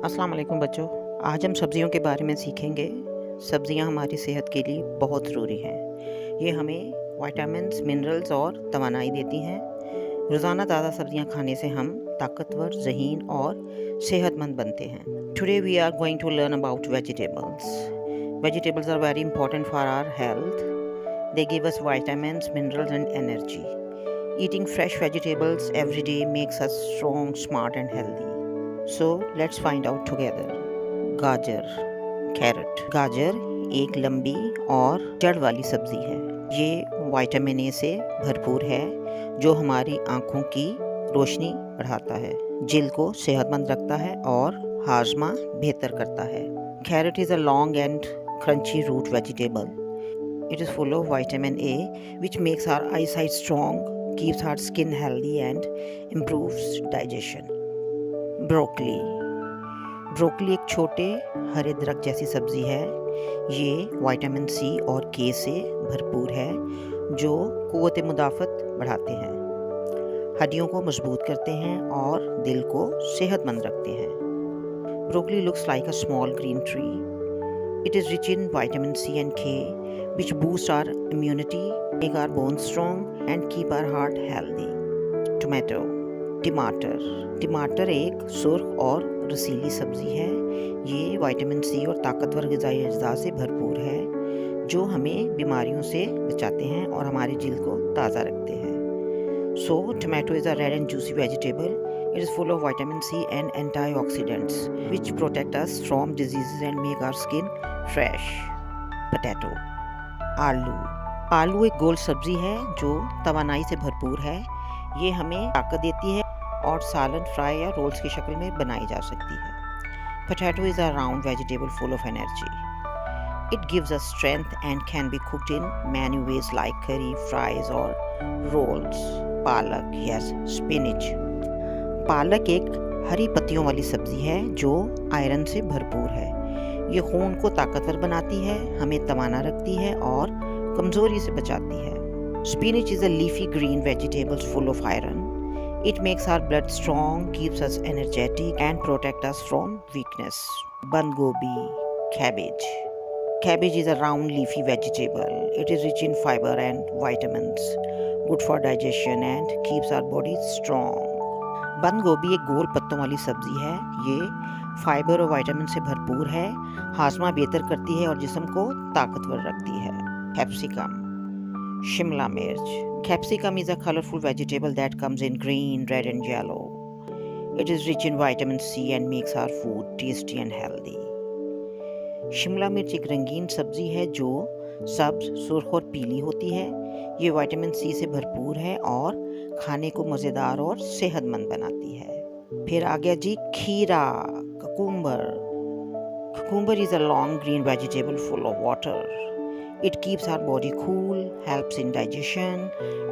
अस्सलाम वालेकुम बच्चों। आज हम सब्जियों के बारे में सीखेंगे। सब्जियां हमारी सेहत के लिए बहुत ज़रूरी हैं। ये हमें विटामिन्स, मिनरल्स और तवानाई देती हैं। रोज़ाना ज़्यादा सब्जियां खाने से हम ताकतवर, ज़हीन और सेहतमंद बनते हैं। Today we are going to learn about vegetables. Vegetables are very important for our health. They give us vitamins, minerals and energy. Eating fresh vegetables every day makes us strong, smart and healthy. So let's find out together. गाजर, carat. गाजर एक लंबी और जड़ वाली सब्जी है। ये विटामिन ए से भरपूर है जो हमारी आँखों की रोशनी बढ़ाता है, जिल को सेहतमंद रखता है और हाजमा बेहतर करता है। Carrot is a long and crunchy root vegetable. It is full of vitamin A, which makes our eyesight strong, keeps our skin healthy and improves digestion. Broccoli. Broccoli एक छोटे हरे दरख्त जैसी सब्जी है। ये विटामिन सी और के से भरपूर है जो क़ुव्वत मुदाफ़त बढ़ाते हैं, हड्डियों को मजबूत करते हैं और दिल को सेहतमंद रखते हैं। Broccoli looks like a small green tree. It is rich in vitamin C and K, which boost our immunity, make our bones strong, and keep our heart healthy. Tomato, टमाटर। टमाटर एक सुर्ख और रसीली सब्जी है। ये विटामिन सी और ताकतवर ग़िज़ाई अज्जा से भरपूर है जो हमें बीमारियों से बचाते हैं और हमारे जिल्द को ताज़ा रखते हैं। So, tomato is a red and juicy vegetable. It is full of vitamin C and antioxidants, which protect us from diseases and make our skin fresh. Potato, आलू। आलू एक गोल सब्जी है जो तवानाई से भरपूर है। ये हमें ताकत देती है और सालन, फ्राई या रोल्स की शक्ल में बनाई जा सकती है। Potato is a round vegetable full of energy. It gives us strength and can be cooked in many ways like curry, fries or rolls. पालक, yes, spinach. पालक एक हरी पत्तियों वाली सब्जी है जो आयरन से भरपूर है। ये खून को ताकतवर बनाती है, हमें तवाना रखती है और कमज़ोरी से बचाती है। Spinach is a leafy green vegetable full of iron. It makes our blood strong, keeps us energetic and protect us from weakness. बंद गोभी, cabbage. Cabbage is a round leafy vegetable. It is rich in fiber and vitamins, good for digestion and keeps our body strong. बंद गोभी एक गोल पत्तों वाली सब्जी है। ये फाइबर और विटामिन से भरपूर है, हाजमा बेहतर करती है और जिस्म को ताकतवर रखती है। कैप्सिकम, शिमला मिर्च। Capsicum is a colorful vegetable that comes in green, red and yellow. It is rich in vitamin C and makes our food tasty and healthy. Shimla मिर्च एक रंगीन सब्जी है जो सब्ज, सुर्ख और पीली होती है। ये विटामिन सी से भरपूर है और खाने को मज़ेदार और सेहतमंद बनाती है। फिर आ गया जी खीरा, ककूम्बर। Cucumber is a long green vegetable full of water. It keeps our body cool, helps in digestion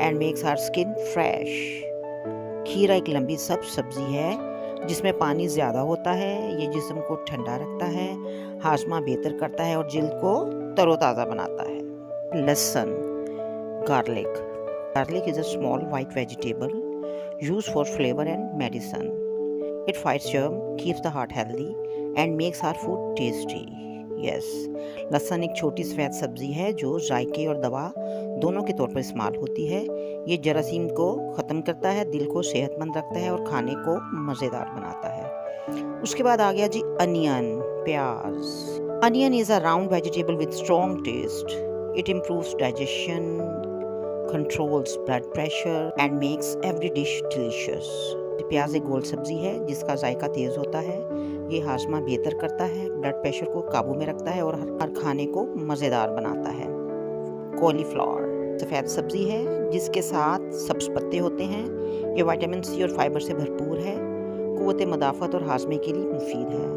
and makes our skin fresh. खीरा एक लंबी सब्जी है जिसमें पानी ज़्यादा होता है। ये जिस्म को ठंडा रखता है, हाजमा बेहतर करता है और जिल्द को तरोताज़ा बनाता है। लहसुन, garlic. Garlic is a small white vegetable used for flavor and medicine. It fights germ, keeps the heart healthy and makes our food tasty. Yes, लहसुन एक छोटी सफ़ेद सब्जी है जो जायके और दवा दोनों के तौर पर इस्तेमाल होती है। ये जरासीम को ख़त्म करता है, दिल को सेहतमंद रखता है और खाने को मज़ेदार बनाता है। उसके बाद आ गया जी अनियन, प्याज। Onion is a round vegetable with strong taste. It improves digestion, controls blood pressure and makes every dish delicious. प्याज एक गोल सब्जी है जिसका जायका तेज़ होता है। ये हाजमा बेहतर करता है, ब्लड प्रेशर को काबू में रखता है और हर खाने को मज़ेदार बनाता है। कॉलीफ्लावर सफ़ेद सब्जी है जिसके साथ सब्ज़ पत्ते होते हैं। ये विटामिन सी और फाइबर से भरपूर है, क़ुव्वत मुदाफ़त और हाजमे के लिए मुफीद है।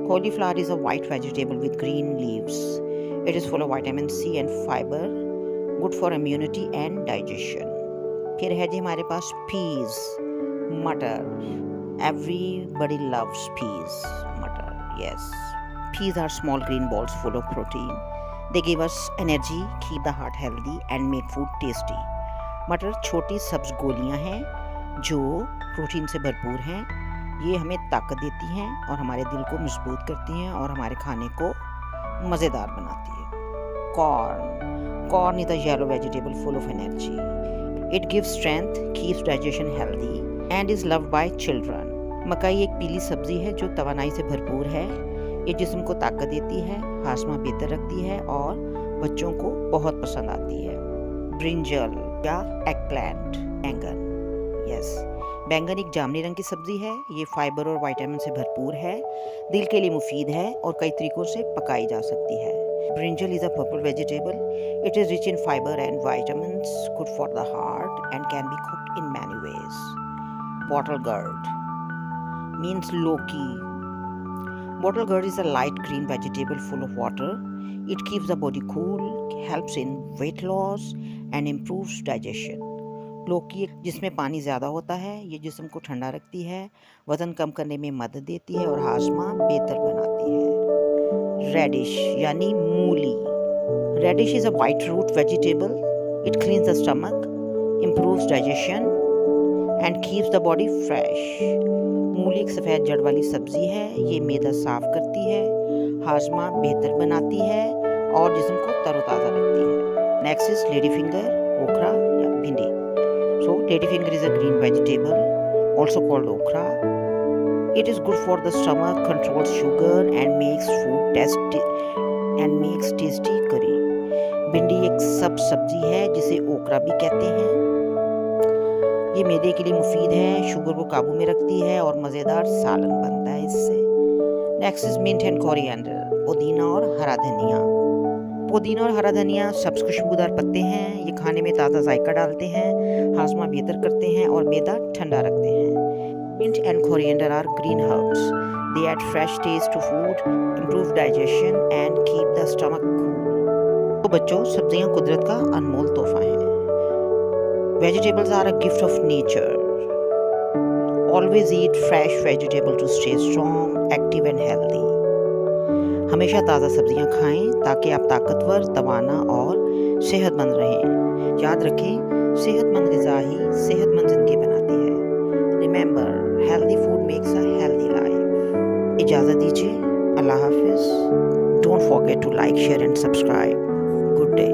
Cauliflower is a white vegetable with green leaves. It is full of vitamin C and fiber, good for immunity and digestion. फिर है जी हमारे पास peas, मटर। Everybody loves peas, मटर, yes. Peas are small green balls full of protein. They give us energy, keep the heart healthy and make food tasty. मटर छोटी सब्ज गोलियां हैं जो प्रोटीन से भरपूर हैं, ये हमें ताकत देती हैं और हमारे दिल को मजबूत करती हैं और हमारे खाने को मज़ेदार बनाती है। Corn is a yellow vegetable full of energy. It gives strength, keeps digestion healthy and is loved by children. मकई एक पीली सब्जी है जो तवानाई से भरपूर है। ये जिस्म को ताकत देती है, हाजमा बेहतर रखती है और बच्चों को बहुत पसंद आती है। ब्रिंजल या एगप्लांट, बैंगन। यस, बैंगन एक जामुनी रंग की सब्जी है। ये फाइबर और विटामिन से भरपूर है, दिल के लिए मुफीद है और कई तरीकों से पकाई जा सकती है। Brinjal is a purple vegetable. It is rich in fibre and vitamins, good for the heart and can be cooked in many ways. Bottle gourd means Loki. Bottle gourd is a light green vegetable full of water. It keeps the body cool, helps in weight loss and improves digestion. लौकी जिसमें पानी ज़्यादा होता है, ये जिस्म को ठंडा रखती है, वज़न कम करने में मदद देती है और हाजमा बेहतर बनाती है। रेडिश यानी मूली। Radish is a white root vegetable. It cleans the stomach, improves digestion and keeps the body fresh. मूली एक सफ़ेद जड़ वाली सब्ज़ी है। ये मैदा साफ करती है, हाजमा बेहतर बनाती है और जिस्म को तरोताज़ा रखती है। नेक्स्ट इज लेडी फिंगर, ओखरा या भिंडी। So, ladyfinger is a green vegetable, also called okra. It is good for the stomach, controls sugar, and makes tasty curry. भिंडी एक सब्जी है जिसे ओकरा भी कहते हैं। ये मैदे के लिए मुफीद है, शुगर को काबू में रखती है और मज़ेदार सालन बनता है इससे। Next is mint and coriander, पुदीना और हरा धनिया। पुदीना और हरा धनिया सब्ज़ खुशबूदार पत्ते हैं। ये खाने में ताज़ा जायका डालते हैं, हाजमा बेहतर करते हैं और मैदा ठंडा रखते हैं। Mint and coriander are green herbs. They add fresh taste to food, improve digestion and keep the stomach cool. तो बच्चों, सब्जियां कुदरत का अनमोल तोहफा है। Vegetables are a gift of nature. Always eat fresh vegetable to stay strong, active and healthy. हमेशा ताज़ा सब्जियां खाएं ताकि आप ताकतवर, तवाना और सेहतमंद रहें। याद रखें, सेहतमंद ग़िज़ा ही सेहतमंद ज़िंदगी बनाती है। Remember, healthy food makes a healthy life. इजाज़त दीजिए, अल्लाह हाफिज़। Don't forget to like, share and subscribe. Good day.